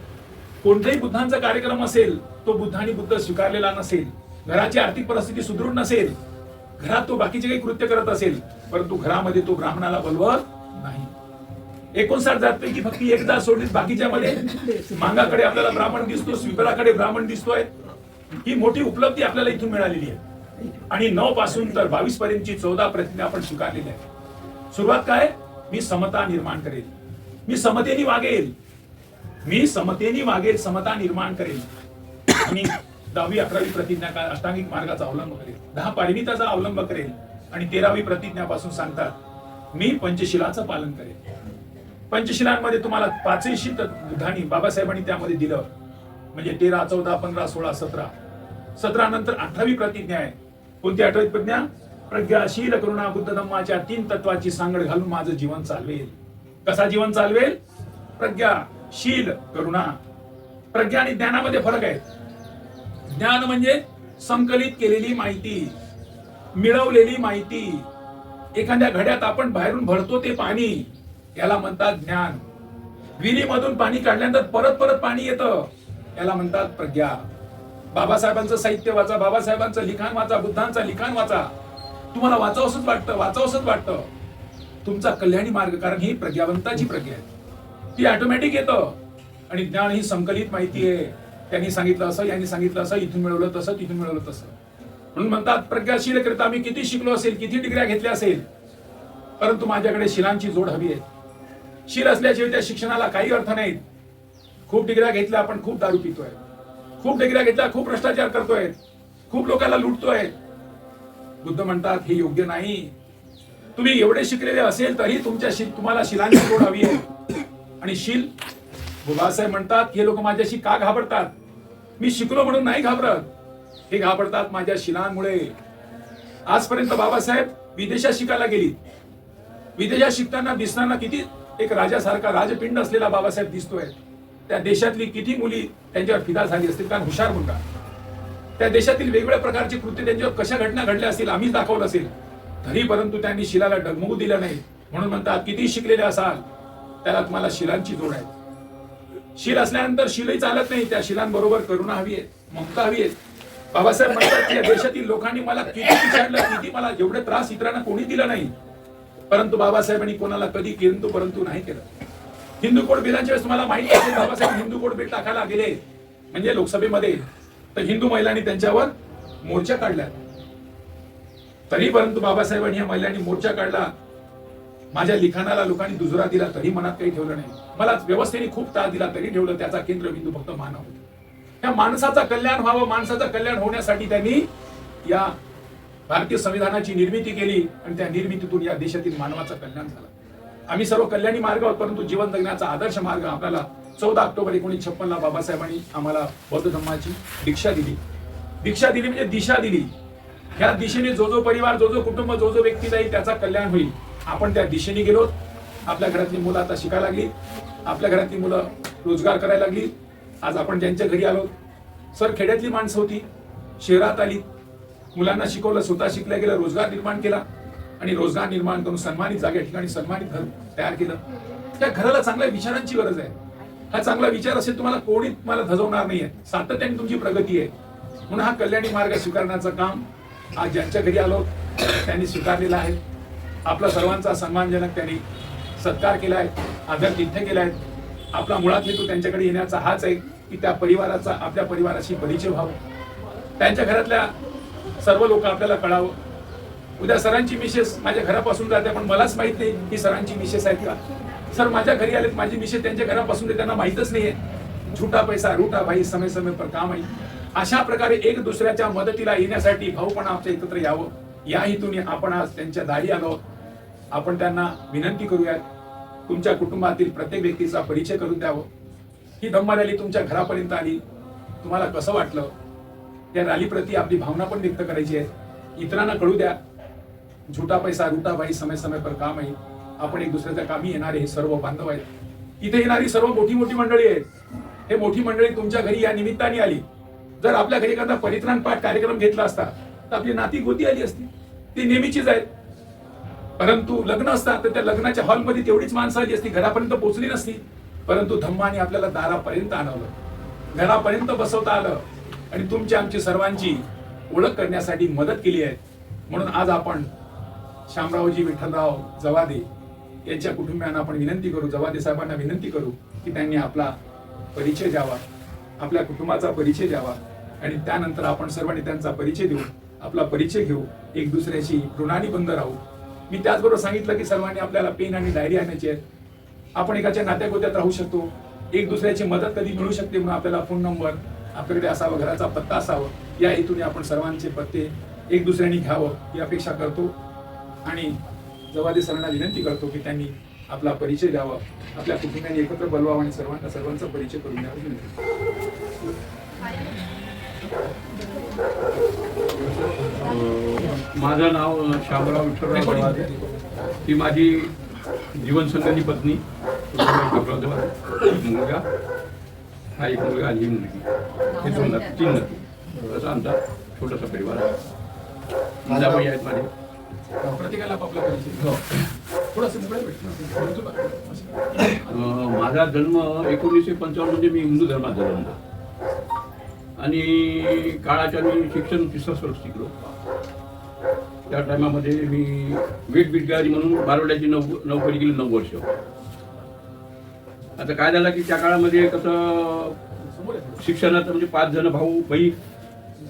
S1: कोणताही बुद्धांचा कार्यक्रम असेल तो बुद्धांनी बुद्ध स्वीकारलेला नसेल, घराची आर्थिक परिस्थिती सुदृढ नसेल, घरात तो बाकीचे काही कृत्य करत असेल, परंतु घरामध्ये तो ब्राह्मणाला बोलवत नाही. 59 जातपैकी फक्त एक जात सोडली, बाकीच्यामध्ये मांगाकडे आपल्याला ब्राह्मण दिसतो, स्वीकाराकडे ब्राह्मण दिसतोय. ही मोठी उपलब्धी आपल्याला इथून मिळालेली आहे. आणि 9 पासून तर 22 पर्यंतची 14 प्रतिज्ञा आपण स्वीकारलेली आहे. सुरुवात काय? मी समता निर्माण करेल, मी समतेने वागेल, मी समतेने वागेल, समता निर्माण करेल. आणि 10वी 11वी प्रतिज्ञा काय? अष्टांगिक मार्गाचा अवलंब करेल, 10 पारमिताचा अवलंब करेल. आणि 13वी प्रतिज्ञापासून सांगतात मी पंचशिलाचं पालन करेल. पंचशिलांमध्ये तुम्हाला 5ही शील बुद्धांनी बाबासाहेबांनी त्यामध्ये दिलं. म्हणजे 13, 14, 15, 16, 17. 17 नंतर 18वी प्रतिज्ञा आहे. कोणती 18वी प्रतिज्ञा? प्रज्ञा शील करुणा बुद्ध धम्माच्या 3 तत्वाची सांगड घालून माझं जीवन चालवेल. कसा जीवन चालवेल? प्रज्ञा शील करुणा. प्रज्ञा आणि ज्ञानामध्ये फरक आहे. ज्ञान म्हणजे संकलित केलेली माहिती, मिळवलेली माहिती. एखाद्या घड्यात आपण बाहेरून भरतो ते पाणी, याला म्हणतात ज्ञान. विहिरीमधून पाणी काढल्यानंतर परत परत पाणी येतं, याला म्हणतात प्रज्ञा. बाबासाहेबांचं साहित्य वाचा, बाबासाहेबांचं लिखाण वाचा, बुद्धांचं लिखाण वाचा. तुम्हाला वाचावंसच वाटतं. तुमचा कल्याणी मार्ग, कारण ही प्रज्ञावंताची प्रज्ञा आहे, ती ऑटोमॅटिक येतं. आणि ज्ञान ही संकलित माहिती आहे. त्यांनी सांगितलं असं, यांनी सांगितलं असं, इथून मिळवलं तसं, तिथून मिळवलं तसं. म्हणून म्हणतात प्रज्ञाशील करता मी किती शिकलो असेल, किती डिग्र्या घेतल्या असेल, परंतु माझ्याकडे शिलांची जोड हवी आहे. शील असल्याशिवाय त्या शिक्षणाला काही अर्थ नाही. खूप डिग्र्या घेतल्या, आपण खूप दारू पितोय, खूप डिग्र्या घेतल्या, खूप भ्रष्टाचार करतोय, खूप लोकांना लुटतोय. बुद्ध म्हणतात हे योग्य नाही. तुम्ही एवढे शिकलेले असेल तरी तुम्हाला शिलांची जोड हवी आहे. आणि शील, बाबासाहेब म्हणतात हे लोक माझ्याशी का घाबरतात? मी शिकलो म्हणून नाही घाबरत, हे घाबरतात माझ्या शिलांमुळे. आजपर्यंत बाबासाहेब विदेशात शिकायला गेली. विदेशात शिकताना दिसताना किती एक राजासारखा राजपिंड असलेला बाबासाहेब दिसतोय. त्या देशातली किती मुली त्यांच्यावर फिदा झाली असतील, कारण हुशार मुलगा. त्या देशातील वेगवेगळ्या प्रकारचे कृत्य त्यांच्यावर कशा घटना घडल्या असतील आम्हीच दाखवलं असेल, तरी परंतु त्यांनी शिलाला डगमगू दिलं नाही. म्हणून म्हणतात किती शिकलेले असाल त्याला तुम्हाला शिलांची जोड आहे. शील असल्यानंतर शिलही चालत नाही, त्या शिलांबरोबर करुणा हवी आहे, ममता हवी आहे. बाबासाहेब म्हणतात की या देशातील लोकांनी मला किती पिछाडलं, किती मला एवढे त्रास इतरांना कोणी दिला नाही, परंतु बाबासाहेबांनी कोणाला कधी परंतु नाही केलं. हिंदू कोड बिलांच्या वेळेस तुम्हाला माहिती असेल, बाबासाहेब हिंदू कोड बिल टाकायला गेले म्हणजे लोकसभेमध्ये, तर हिंदू महिलांनी त्यांच्यावर मोर्चा काढला. तरी परंतु बाबासाहेबांनी या महिलांनी मोर्चा काढला. माझ्या लिखाणाला लोकांनी दुजोरा दिला तरी मनात काही ठेवलं नाही. मला व्यवस्थेने खूप त्रास दिला तरी ठेवलं. त्याचा केंद्रबिंदू फक्त मानव होता. या माणसाचा कल्याण व्हावं, माणसाचं कल्याण होण्यासाठी त्यांनी या भारतीय संविधानाची निर्मिती केली आणि त्या निर्मितीतून या देशातील मानवाचं कल्याण झालं. आम्ही सर्व कल्याणी मार्ग आहोत, परंतु जीवन जगण्याचा आदर्श मार्ग आपल्याला 14 ऑक्टोबर 1956 बाबासाहेबांनी आम्हाला बौद्ध धर्माची दीक्षा दिली. दीक्षा दिली म्हणजे दिशा दिली. ह्या दिशेने जो जो परिवार, जो जो कुटुंब, जो जो व्यक्ती जाईल त्याचा कल्याण होईल. आपण त्या दिशेने गेलो. आपल्या घरातली मुलं आता शिकायला लागली, आपल्या घरातली मुलं रोजगार करायला लागली. आज आपण ज्यांच्या घरी आलो, सर खेड्यातली माणसं होती, शहरात आली, मुलांना शिकवलं, स्वतः शिकल्या गेलं, रोजगार निर्माण केला आणि रोजगार निर्माण करून सन्मानित जागे ठिकाणी सन्मानित घर तयार केलं. त्या घराला चांगल्या विचारांची गरज आहे. हा चांगला विचार असेल तुम्हाला कोणी तुम्हाला धजवणार नाहीये. सातत्याने तुमची प्रगती आहे. म्हणून हा कल्याणी मार्ग स्वीकारण्याचं काम आज ज्यांच्या घरी आलो त्यांनी स्वीकारलेला आहे. आपला सर्वांचा सन्मानजनक त्यांनी सत्कार केलाय, आदर तिथे केलाय. आपला मुळात हेतू त्यांच्याकडे येण्याचा हाच आहे की त्या परिवाराचा आपल्या परिवाराशी परिचय व्हावा, त्यांच्या घरातल्या सर्व लोक आपल्याला कळावं. उद्या सरांची मिसेस माझ्या घरापासून जाते पण मलाच माहित नाही की सरांची मिसेस आहेत का. सर माझ्या घरी आलेत, माझी मिसेस त्यांच्या घरापासून ते त्यांना माहितच नाहीये. झुटा पैसा रूठा भाई समय समय पर काम आहे. अशा प्रकारे एक दुसऱ्याच्या मदतीला येण्यासाठी भाऊपणा आमच्या एकत्र यावं या हेतूने आपण आज त्यांच्या दारी आलो. आपण त्यांना विनंती करूयात, तुमच्या कुटुंबातील प्रत्येक व्यक्तीचा परिचय करून द्यावं. ही धम्मा रॅली तुमच्या घरापर्यंत आली, तुम्हाला कसं वाटलं त्या रॅलीप्रती आपली भावना पण व्यक्त करायची आहे. इतरांना कळू द्या. झुटा पैसा रूठा भाई समय समय पर काम आहे. आपण एक दुसऱ्याच्या कामी येणारे हे सर्व बांधव आहेत. इथे येणारी सर्व मोठी मोठी मंडळी आहेत. हे मोठी मंडळी तुमच्या घरी या निमित्ताने आली. जर आपल्या घरी एखादा परित्राण पाठ कार्यक्रम घेतला असता तर आपली नाती गोती आली असती, ती नेहमीचीच आहेत. परंतु लग्न असतात तर त्या लग्नाच्या हॉलमध्ये तेवढीच माणसं आली असती, घरापर्यंत पोहोचली नसती. परंतु धम्माने आपल्याला दारापर्यंत आणवलं, घरापर्यंत बसवता आलं आणि तुमची आमची सर्वांची ओळख करण्यासाठी मदत केली आहे. म्हणून आज आपण शामरावजी विठ्ठलराव जवादे यांच्या कुटुंबियांना आपण विनंती करू, जवादे साहेबांना विनंती करू की त्यांनी आपला परिचय द्यावा, आपल्या कुटुंबाचा परिचय द्यावा आणि त्यानंतर आपण सर्वांनी त्यांचा परिचय देऊ, आपला परिचय घेऊ, एक दुसऱ्याशी ऋणानी बंद राहू. मी त्याचबरोबर सांगितलं की सर्वांनी आपल्याला पेन आणि डायरी आणायची आहे. आपण एकाच्या नात्यागोत्यात राहू शकतो, एक दुसऱ्याची मदत कधी मिळू शकते म्हणून आपल्याला फोन नंबर आपल्याकडे असावा, घराचा पत्ता असावा. या हेतूने आपण सर्वांचे पत्ते एक दुसऱ्यांनी घ्यावं ही अपेक्षा करतो आणि जवादे सरांना विनंती करतो की त्यांनी आपला परिचय द्यावा, आपल्या कुटुंबियांनी एकत्र बोलवावं आणि सर्वांचा परिचय करून द्यावा.
S2: माझं नाव शामराव विठ्ठलराव जवादे. ही माझी जीवनसंगाची पत्नी शामराव जवादे, मुलगा हा एक मुलगा आणि ही मुलगी, हे 3 नदी. असा आमचा छोटासा परिवार आहे. माझा बाई आहेत माझे.
S1: प्रत्येकाला आपला परिचय थोडंसं
S2: माझा जन्म 1955 मध्ये मी हिंदू धर्मात जन्मलो आणि काळाच्या मी शिक्षण 30 वर्ष शिकलो. त्या टायमामध्ये मी वेट बिटगारी म्हणून बारवड्याची नोकरी केली 9 वर्ष. आता काय झालं की त्या काळामध्ये कसं शिक्षणाचं म्हणजे 5 जण भाऊ बहीण,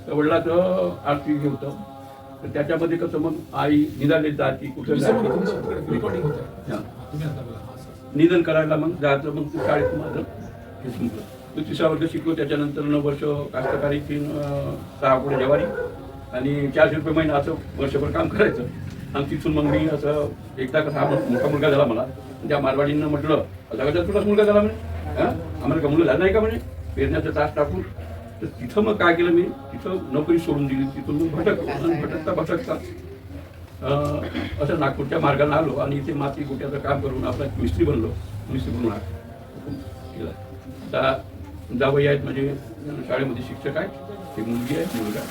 S2: वडिलाचं आर्थिक हे होतं. तर त्याच्यामध्ये कसं मग आई निदान जाती कुठं निधन करायला मग जायचं. मग शाळेत माझं हे संपलं. मी 3रा वर्ग शिकलो. त्याच्यानंतर 9 वर्ष कास्तकारी, 6 पुढे ज्वारी आणि 400 रुपये महिना असं वर्षभर काम करायचं. आणि तिथून मग मी असं एकदा कसा मोठा मुलगा झाला मला. त्या मारवाडींना म्हटलं असा कसा तुलाच मुलगा झाला म्हणे, आम्हाला का मुलं झालं नाही का म्हणे, पेरण्याचा तास टाकून. तर तिथं मग काय केलं मी, तिथं नोकरी सोडून दिली. तिथून मग भटकता असं नागपूरच्या मार्गाला आलो आणि इथे माती गोट्याचं काम करून आपला मिस्त्री बनलो. मिस्त्री बनून केला. आता जावई आहेत म्हणजे शाळेमध्ये शिक्षक आहेत. ही मुलगी आहे, मुलगा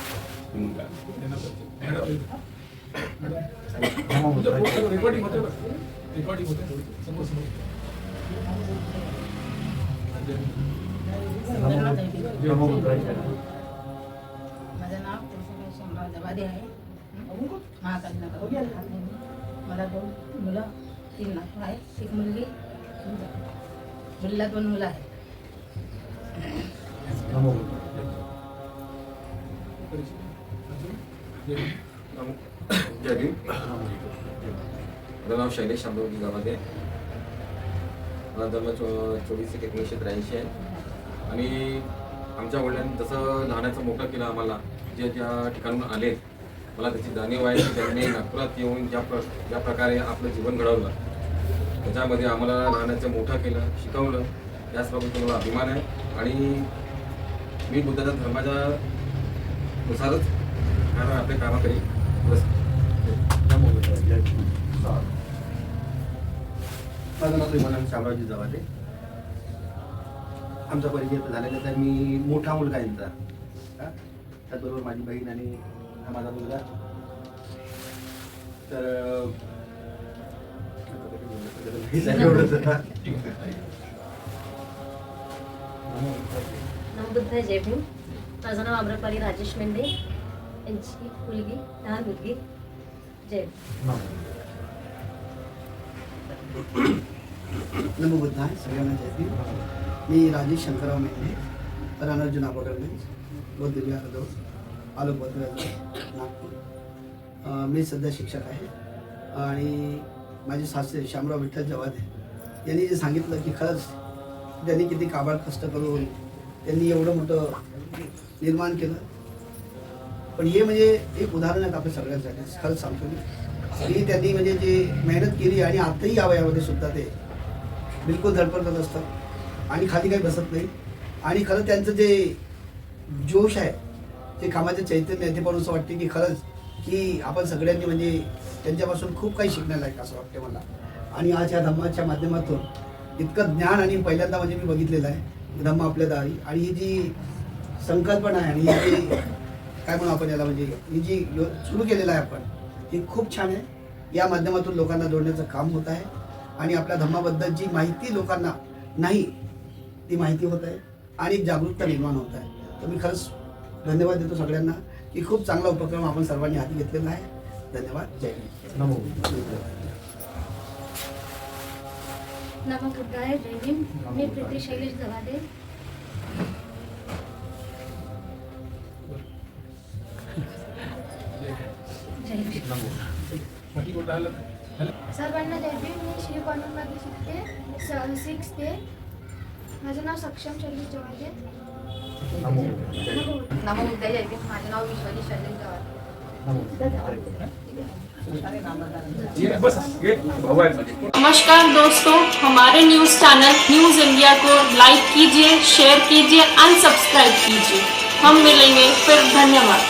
S1: रेकॉर्डिंग होते.
S3: माझं नाव शामराव जवादे आहे. महाकालीनगर. मला 2 मुलं, 3 नातू आहे. एक मुलगी, मुलीला 2 मुलं आहेत.
S4: माझं नाव शैलेश शामरावजी जवादे. माझा जन्म 24/1/1983 आहे. आणि आमच्या वडिलांनी जसं लहानाचं मोठं केलं आम्हाला, जे ज्या ठिकाणून आले मला त्याची जाणीव आहे की त्यांनी नागपुरात येऊन ज्या प्रकारे आपलं जीवन घडवलं त्याच्यामध्ये आम्हाला लहानाचं मोठं केलं, शिकवलं, याच बाबतीत मला अभिमान आहे. आणि मी बुद्धाच्या धर्माच्या नुसारच आपल्या कामाकडे बस.
S5: माझं नाव विमानान शामरावजी जवादे. आमचा परिचय झालेला तर मी मोठा मुलगा यांचा, त्याचबरोबर माझी बहीण आणि हा माझा मुलगा. तर
S6: बुद्ध जय भीम. माझं नाव आम्रपाली राजेश मेंढे. यांची मुलगी, लहान मुलगी. जय
S7: नमो बुद्धाय. सगळ्यांना जय भीम. मी राजेश शंकरराव मेंढे, राहणार जुनागढगंज, बौद्ध विहारजवळ, आलोक बौद्ध विहारजवळ, नागपूर. मी सध्या शिक्षक आहे. आणि माझे सासरे शामराव विठ्ठल जवादे यांनी जे सांगितलं की खरंच त्यांनी किती काबाड कष्ट करून त्यांनी एवढं मोठं निर्माण केलं. पण हे म्हणजे एक उदाहरण आहे आपल्या सगळ्यांसाठी. खरंच सांगतो मी की त्यांनी म्हणजे जे मेहनत केली आणि आताही या वयामध्ये सुद्धा ते बिलकुल धडपड करत असतात आणि खाली काही बसत नाही. आणि खरं त्यांचं जे जोश आहे, ते कामाचं चैतन्य आहे, ते पण असं वाटते की खरंच की आपण सगळ्यांनी म्हणजे त्यांच्यापासून खूप काही शिकण्याला आहे असं वाटते मला. आणि आज या धम्माच्या माध्यमातून इतकं ज्ञान आणि पहिल्यांदा म्हणजे मी बघितलेलं आहे धम्म आपल्या दारी. आणि ही जी संकल्पना आहे आणि ही जी काय म्हणू आपण याला म्हणजे ही जी सुरू केलेलं आहे आपण, ही खूप छान आहे. या माध्यमातून लोकांना जोडण्याचं काम होत आहे आणि आपल्या धम्माबद्दल जी माहिती लोकांना नाही ती माहिती होत आहे आणि जागरूकता निर्माण होत आहे. तर मी खरंच धन्यवाद देतो सगळ्यांना की खूप चांगला उपक्रम आपण सर्वांनी हाती घेतलेला आहे. धन्यवाद. जय हिंद.
S6: नमो बुद्धाय जय भीम. मी प्रीती शैलेश जवादे. जय भीम.
S8: सर्वांना जय भीम. मी श्री कॉन्व्हेंटमध्ये शिकते, 6th ते. माझं नाव सक्षम शैलेश जवादे.
S3: नमो बुद्धाय जय भीम. माझं नाव विश्वानी शैलेश जवादे.
S1: बस घे, भाऊ आहे माझे.
S9: नमस्कार दोस्तों, हमारे न्यूज़ चैनल न्यूज़ इंडिया को लाइक कीजिए, शेयर कीजिए, अनसब्सक्राइब कीजिए. हम मिलेंगे फिर. धन्यवाद.